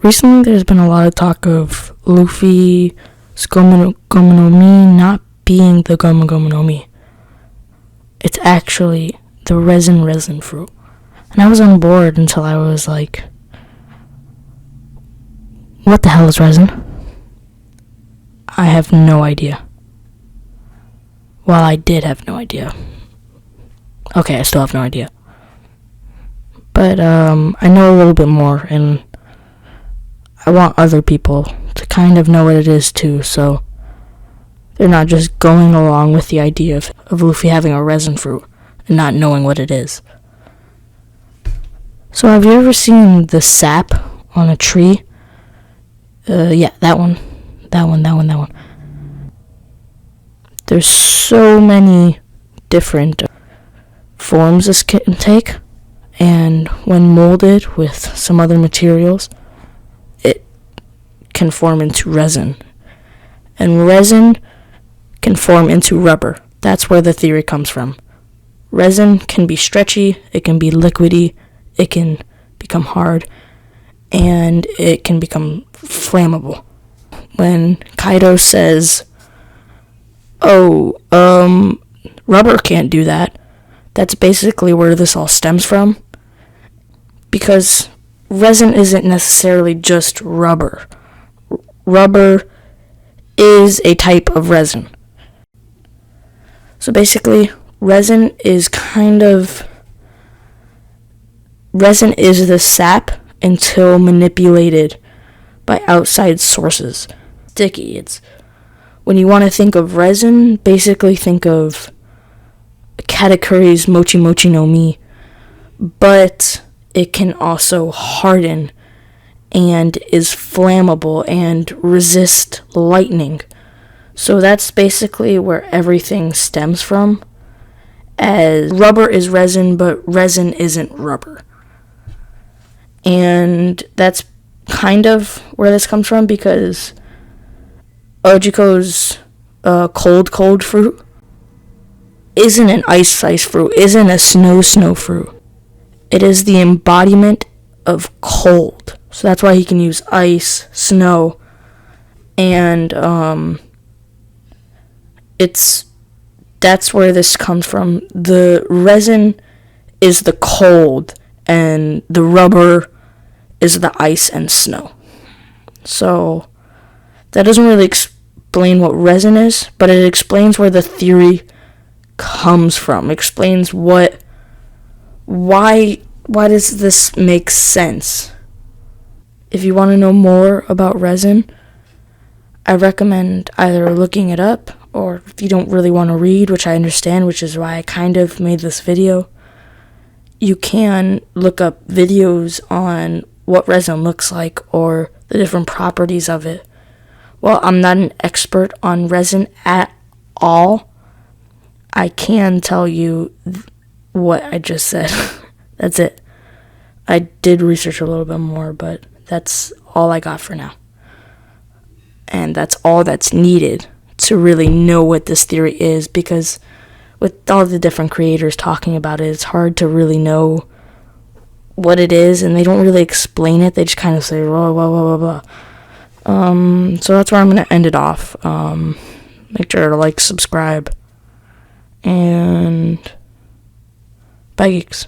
Recently, there's been a lot of talk of Luffy's Gomu no Mi not being the Gomu no Mi. It's actually the resin fruit. And I was on board until I was like, what the hell is resin? I have no idea. Well, I did have no idea. Okay, I still have no idea. But I know a little bit more, and I want other people to kind of know what it is too, so they're not just going along with the idea of Luffy having a resin fruit and not knowing what it is. So have you ever seen the sap on a tree? Yeah, that one. There's so many different forms this can take, and when molded with some other materials, it can form into resin. And resin can form into rubber. That's where the theory comes from. Resin can be stretchy, it can be liquidy, it can become hard, and it can become flammable. When Kaido says, rubber can't do that, that's basically where this all stems from. Because resin isn't necessarily just rubber. Rubber is a type of resin. So basically, resin is the sap until manipulated by outside sources. Sticky. It's when you want to think of resin, basically think of Katakuri's Mochi Mochi no Mi, but it can also harden and is flammable and resist lightning. So that's basically where everything stems from, as rubber is resin, but resin isn't rubber. And that's kind of where this comes from, because Ojiko's cold fruit isn't an ice fruit, isn't a snow fruit. It is the embodiment of cold. So that's why he can use ice, snow, and that's where this comes from. The resin is the cold, and the rubber is the ice and snow. So that doesn't really explain what resin is, but it explains where the theory comes from. It explains why does this make sense? If you want to know more about resin, I recommend either looking it up, or if you don't really want to read, which I understand, which is why I kind of made this video, you can look up videos on what resin looks like or the different properties of it. Well, I'm not an expert on resin at all. I can tell you what I just said. That's it. I did research a little bit more, but that's all I got for now. And that's all that's needed to really know what this theory is, because with all the different creators talking about it, it's hard to really know what it is, and they don't really explain it. They just kind of say, blah, blah, blah, blah, blah. So that's where I'm going to end it off. Make sure to like, subscribe, and bye, geeks.